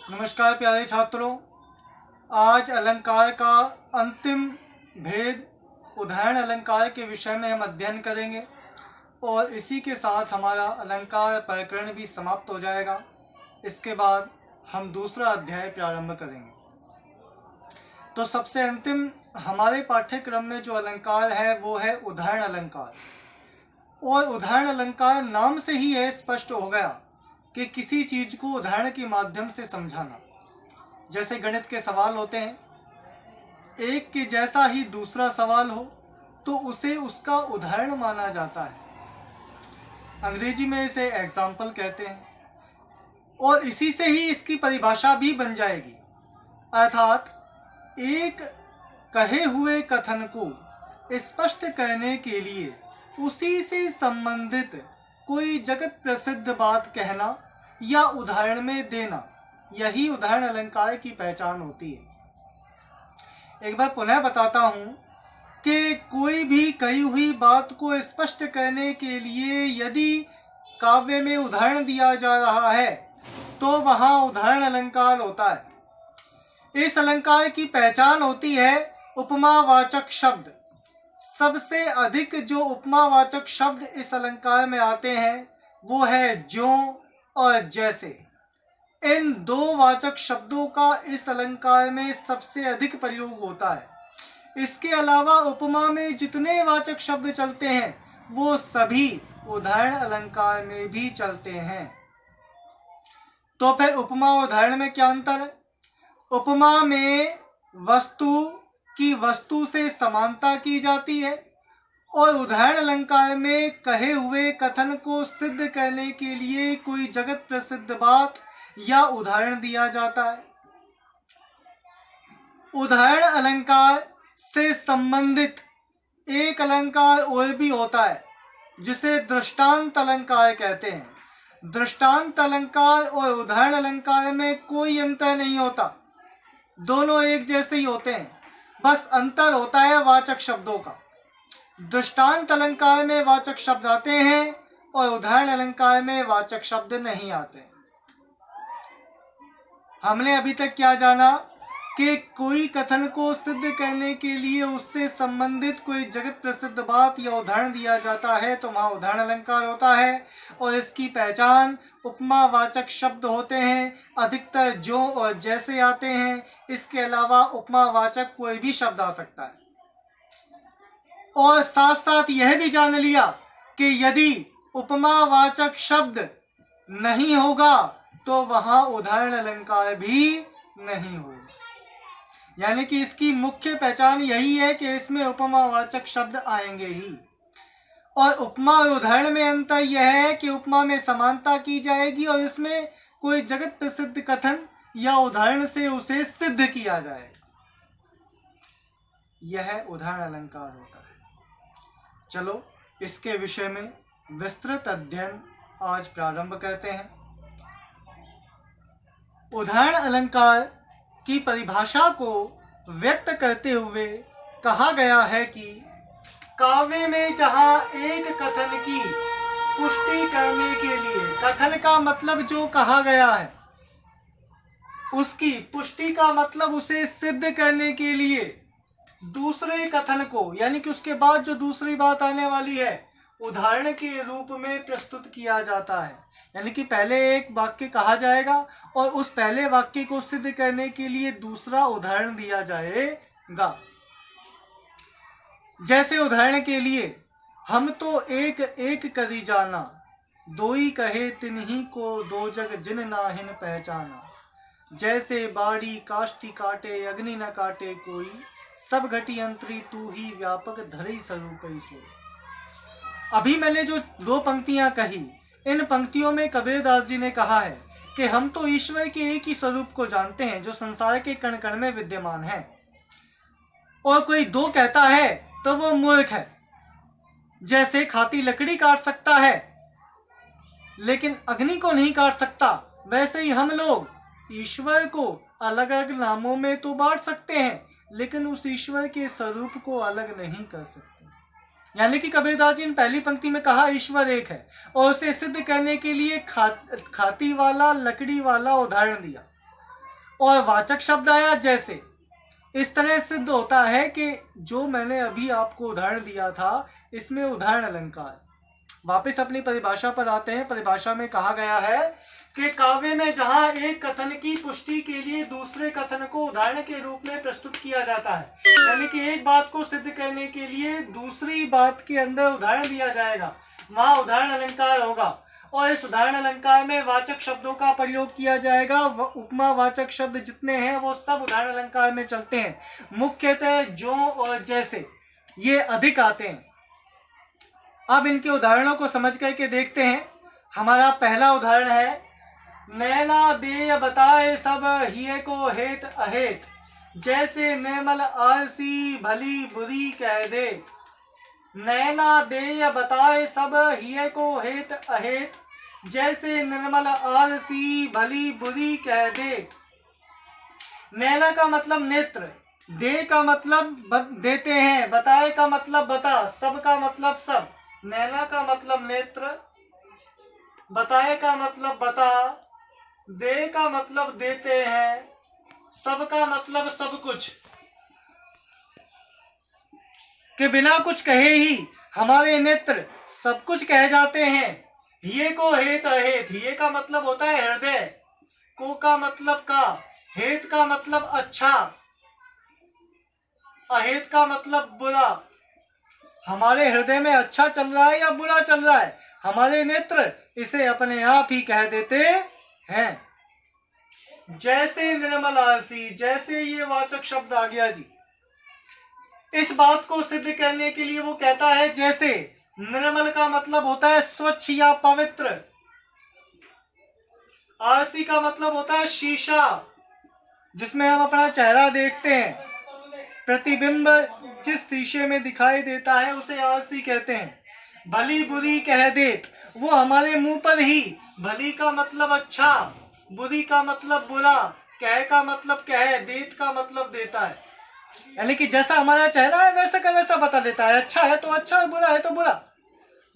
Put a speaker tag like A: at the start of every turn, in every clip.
A: नमस्कार प्यारे छात्रों, आज अलंकार का अंतिम भेद उदाहरण अलंकार के विषय में हम अध्ययन करेंगे और इसी के साथ हमारा अलंकार प्रकरण भी समाप्त हो जाएगा। इसके बाद हम दूसरा अध्याय प्रारंभ करेंगे। तो सबसे अंतिम हमारे पाठ्यक्रम में जो अलंकार है वो है उदाहरण अलंकार। और उदाहरण अलंकार नाम से ही यह स्पष्ट हो गया कि किसी चीज को उदाहरण के माध्यम से समझाना। जैसे गणित के सवाल होते हैं, एक के जैसा ही दूसरा सवाल हो तो उसे उसका उदाहरण माना जाता है। अंग्रेजी में इसे एग्जाम्पल कहते हैं और इसी से ही इसकी परिभाषा भी बन जाएगी। अर्थात एक कहे हुए कथन को स्पष्ट करने के लिए उसी से संबंधित कोई जगत प्रसिद्ध बात कहना या उदाहरण में देना, यही उदाहरण अलंकार की पहचान होती है। एक बार पुनः बताता हूं कि कोई भी कही हुई बात को स्पष्ट करने के लिए यदि काव्य में उदाहरण दिया जा रहा है तो वहां उदाहरण अलंकार होता है। इस अलंकार की पहचान होती है उपमावाचक शब्द। सबसे अधिक जो उपमावाचक शब्द इस अलंकार में आते हैं वो है ज्यों और जैसे। इन दो वाचक शब्दों का इस अलंकार में सबसे अधिक प्रयोग होता है। इसके अलावा उपमा में जितने वाचक शब्द चलते हैं वो सभी उदाहरण अलंकार में भी चलते हैं। तो फिर उपमा और उदाहरण में क्या अंतर है? उपमा में वस्तु की वस्तु से समानता की जाती है और उदाहरण अलंकार में कहे हुए कथन को सिद्ध करने के लिए कोई जगत प्रसिद्ध बात या उदाहरण दिया जाता है। उदाहरण अलंकार से संबंधित एक अलंकार और भी होता है जिसे दृष्टांत अलंकार कहते हैं। दृष्टांत अलंकार और उदाहरण अलंकार में कोई अंतर नहीं होता, दोनों एक जैसे ही होते हैं, बस अंतर होता है वाचक शब्दों का। दृष्टांत अलंकार में वाचक शब्द आते हैं और उदाहरण अलंकार में वाचक शब्द नहीं आते। हमने अभी तक क्या जाना कि कोई कथन को सिद्ध करने के लिए उससे संबंधित कोई जगत प्रसिद्ध बात या उदाहरण दिया जाता है तो वहां उदाहरण अलंकार होता है और इसकी पहचान उपमावाचक शब्द होते हैं। अधिकतर जो और जैसे आते हैं। इसके अलावा उपमावाचक कोई भी शब्द आ सकता है। और साथ साथ यह भी जान लिया कि यदि उपमावाचक शब्द नहीं होगा तो वहां उदाहरण अलंकार भी नहीं होगा। यानी कि इसकी मुख्य पहचान यही है कि इसमें उपमावाचक शब्द आएंगे ही। और उपमा और उदाहरण में अंतर यह है कि उपमा में समानता की जाएगी और इसमें कोई जगत प्रसिद्ध कथन या उदाहरण से उसे सिद्ध किया जाएगा। यह उदाहरण अलंकार होता है। चलो इसके विषय में विस्तृत अध्ययन आज प्रारंभ करते हैं। उदाहरण अलंकार की परिभाषा को व्यक्त करते हुए कहा गया है कि काव्य में जहां एक कथन की पुष्टि करने के लिए, कथन का मतलब जो कहा गया है, उसकी पुष्टि का मतलब उसे सिद्ध करने के लिए दूसरे कथन को, यानी कि उसके बाद जो दूसरी बात आने वाली है, उदाहरण के रूप में प्रस्तुत किया जाता है। यानी कि पहले एक वाक्य कहा जाएगा और उस पहले वाक्य को सिद्ध करने के लिए दूसरा उदाहरण दिया जाएगा। जैसे उदाहरण के लिए, हम तो एक एक करी जाना, दोई कहे तिन्ही को दो जग जिन नाहिन पहचाना। जैसे बाड़ी काष्टी काटे अग्नि न काटे कोई, सब घटी अंतरी तू ही व्यापक धरई स्वरूपई सोई। अभी मैंने जो दो पंक्तियां कही, इन पंक्तियों में कबीरदास जी ने कहा है कि हम तो ईश्वर के एक ही स्वरूप को जानते हैं जो संसार के कण कण में विद्यमान है, और कोई दो कहता है तो वो मूर्ख है। जैसे खाती लकड़ी काट सकता है लेकिन अग्नि को नहीं काट सकता, वैसे ही हम लोग ईश्वर को अलग अलग नामों में तो बांट सकते हैं लेकिन उस ईश्वर के स्वरूप को अलग नहीं कर सकते। यानी कि कबीरदास जी ने पहली पंक्ति में कहा ईश्वर एक है और उसे सिद्ध करने के लिए खाती वाला, लकड़ी वाला उदाहरण दिया। और वाचक शब्द आया जैसे। इस तरह सिद्ध होता है कि जो मैंने अभी आपको उदाहरण दिया था इसमें उदाहरण अलंकार। वापस अपनी परिभाषा पर आते हैं। परिभाषा में कहा गया है कि काव्य में जहां एक कथन की पुष्टि के लिए दूसरे कथन को उदाहरण के रूप में प्रस्तुत किया जाता है, यानी कि एक बात को सिद्ध करने के लिए दूसरी बात के अंदर उदाहरण दिया जाएगा, वहां उदाहरण अलंकार होगा। और इस उदाहरण अलंकार में वाचक शब्दों का प्रयोग किया जाएगा। उपमा वाचक शब्द जितने हैं वो सब उदाहरण अलंकार में चलते हैं। मुख्यतः जो और जैसे ये अधिक आते हैं। अब इनके उदाहरणों को समझ करके देखते हैं। हमारा पहला उदाहरण है, नैना देय बताए सब हिये को हेत अहेत, जैसे निर्मल आलसी भली बुरी कह दे। नैना देय बताए सब हिये को हेत अहेत, जैसे निर्मल आलसी भली बुरी कह दे। नैना का मतलब नेत्र, दे का मतलब देते हैं, बताए का मतलब बता, सब का मतलब सब। नैना का मतलब नेत्र, बताए का मतलब बता, दे का मतलब देते हैं, सब का मतलब सब कुछ। कि बिना कुछ कहे ही हमारे नेत्र सब कुछ कह जाते हैं। हिये को हेत अहेत, हिये का मतलब होता है हृदय, को का मतलब का, हेत का मतलब अच्छा, अहेत का मतलब बुरा। हमारे हृदय में अच्छा चल रहा है या बुरा चल रहा है, हमारे नेत्र इसे अपने आप ही कह देते हैं। जैसे निर्मल आलसी, जैसे ये वाचक शब्द आ गया जी। इस बात को सिद्ध करने के लिए वो कहता है जैसे। निर्मल का मतलब होता है स्वच्छ या पवित्र। आलसी का मतलब होता है शीशा, जिसमें हम अपना चेहरा देखते हैं। प्रतिबिंब जिस शीशे में दिखाई देता है उसे आलसी कहते हैं। भली बुरी कह देत, वो हमारे मुंह पर ही। भली का मतलब अच्छा, बुरी का मतलब बुरा, कह का मतलब कह, देत का मतलब देता है। यानी कि जैसा हमारा चेहरा है वैसा का वैसा बता देता है। अच्छा है तो अच्छा, बुरा है तो बुरा।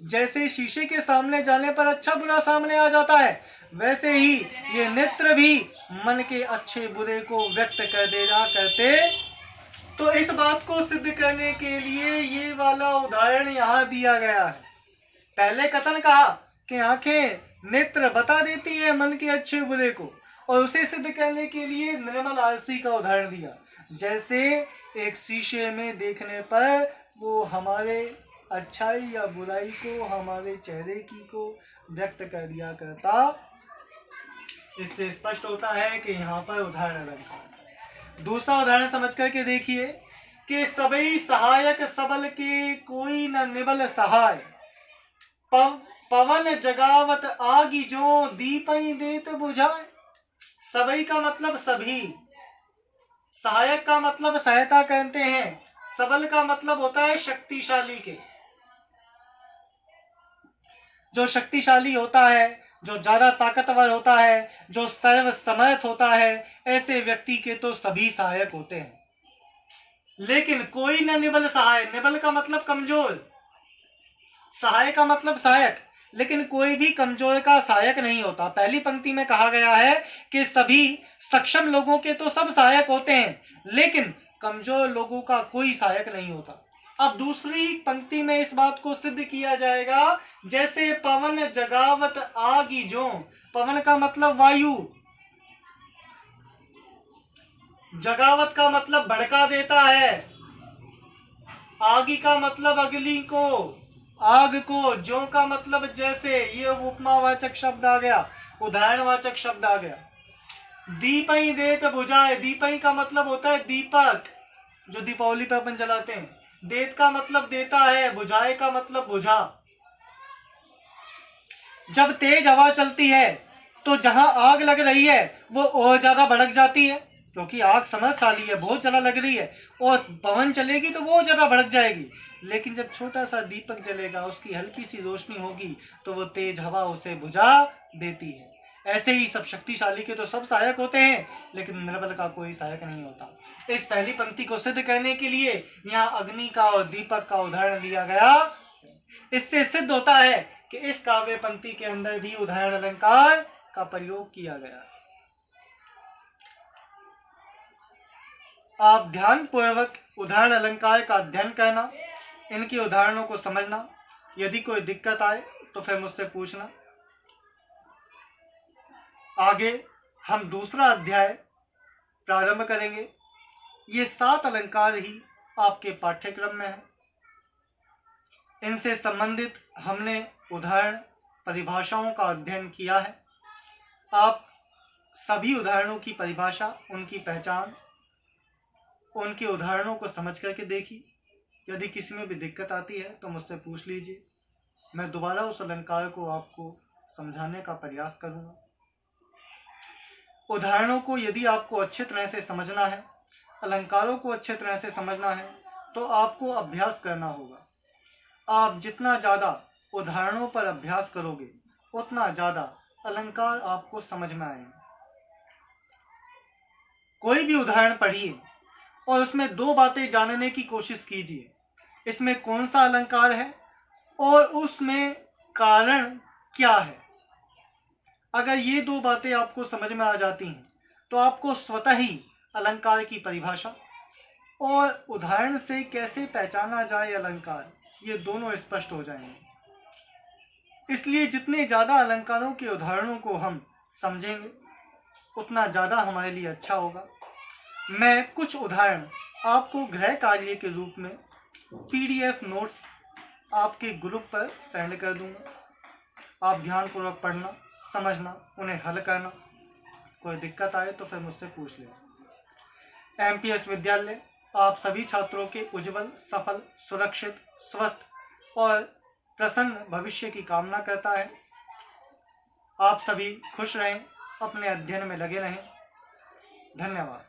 A: जैसे शीशे के सामने जाने पर अच्छा बुरा सामने आ जाता है, वैसे ही ये नेत्र भी मन के अच्छे बुरे को व्यक्त कर देना करते। तो इस बात को सिद्ध करने के लिए ये वाला उदाहरण यहाँ दिया गया है। पहले कथन कहा कि आंखें नेत्र बता देती है मन के अच्छे बुरे को, और उसे सिद्ध करने के लिए निर्मल आलसी का उदाहरण दिया। जैसे एक शीशे में देखने पर वो हमारे अच्छाई या बुराई को, हमारे चेहरे की को व्यक्त कर दिया करता। इससे स्पष्ट होता है कि यहाँ पर उदाहरण अलंकार। दूसरा उदाहरण समझ करके देखिए कि सबई सहायक सबल के कोई न निबल सहाय, पवन जगावत आगी जो दीपई देत बुझाए। सबई का मतलब सभी, सहायक का मतलब सहायता करते हैं, सबल का मतलब होता है शक्तिशाली के। जो शक्तिशाली होता है, जो ज्यादा ताकतवर होता है, जो सर्व समर्थ होता है, ऐसे व्यक्ति के तो सभी सहायक होते हैं। लेकिन कोई न निबल सहाय, निबल का मतलब कमजोर, सहाय का मतलब सहायक, लेकिन कोई भी कमजोर का सहायक नहीं होता। पहली पंक्ति में कहा गया है कि सभी सक्षम लोगों के तो सब सहायक होते हैं, लेकिन कमजोर लोगों का कोई सहायक नहीं होता। अब दूसरी पंक्ति में इस बात को सिद्ध किया जाएगा, जैसे पवन जगावत आगी जो, पवन का मतलब वायु, जगावत का मतलब भड़का देता है, आगी का मतलब अगली को, आग को, जो का मतलब जैसे, ये उपमावाचक शब्द आ गया, उदाहरणवाचक शब्द आ गया। दीपई देत बुझाए, दीपई का मतलब होता है दीपक, जो दीपावली पर अपन जलाते हैं। देत का मतलब देता है, बुझाए का मतलब बुझा। जब तेज हवा चलती है तो जहां आग लग रही है वो और ज्यादा भड़क जाती है, क्योंकि आग समर्थशाली है, बहुत ज्यादा लग रही है, और पवन चलेगी तो वो ज्यादा भड़क जाएगी। लेकिन जब छोटा सा दीपक जलेगा, उसकी हल्की सी रोशनी होगी, तो वो तेज हवा उसे बुझा देती है। ऐसे ही सब शक्तिशाली के तो सब सहायक होते हैं, लेकिन निर्बल का कोई सहायक नहीं होता। इस पहली पंक्ति को सिद्ध करने के लिए यहाँ अग्नि का और दीपक का उदाहरण दिया गया। इससे सिद्ध होता है कि इस काव्य पंक्ति के अंदर भी उदाहरण अलंकार का प्रयोग किया गया। आप ध्यानपूर्वक उदाहरण अलंकार का अध्ययन करना, इनके उदाहरणों को समझना। यदि कोई दिक्कत आए तो फिर मुझसे पूछना। आगे हम दूसरा अध्याय प्रारंभ करेंगे। ये 7 अलंकार ही आपके पाठ्यक्रम में है। इनसे संबंधित हमने उदाहरण परिभाषाओं का अध्ययन किया है। आप सभी उदाहरणों की परिभाषा, उनकी पहचान, उनके उदाहरणों को समझ करके देखिए। यदि किसी में भी दिक्कत आती है तो मुझसे पूछ लीजिए। मैं दोबारा उस अलंकार को आपको समझाने का प्रयास करूंगा। उदाहरणों को यदि आपको अच्छी तरह से समझना है, अलंकारों को अच्छी तरह से समझना है, तो आपको अभ्यास करना होगा। आप जितना ज्यादा उदाहरणों पर अभ्यास करोगे, उतना ज्यादा अलंकार आपको समझ में आएंगे। कोई भी उदाहरण पढ़िए और उसमें 2 बातें जानने की कोशिश कीजिए। इसमें कौन सा अलंकार है और उसमें कारण क्या है। अगर ये 2 बातें आपको समझ में आ जाती हैं तो आपको स्वतः ही अलंकार की परिभाषा और उदाहरण से कैसे पहचाना जाए अलंकार, ये दोनों स्पष्ट हो जाएंगे। इसलिए जितने ज्यादा अलंकारों के उदाहरणों को हम समझेंगे, उतना ज्यादा हमारे लिए अच्छा होगा। मैं कुछ उदाहरण आपको गृह कार्य के रूप में PDF नोट्स आपके ग्रुप पर सेंड कर दूंगा। आप ध्यानपूर्वक पढ़ना, समझना, उन्हें हल करना। कोई दिक्कत आए तो फिर मुझसे पूछ लेना। MPS विद्यालय आप सभी छात्रों के उज्जवल, सफल, सुरक्षित, स्वस्थ और प्रसन्न भविष्य की कामना करता है। आप सभी खुश रहें, अपने अध्ययन में लगे रहें। धन्यवाद।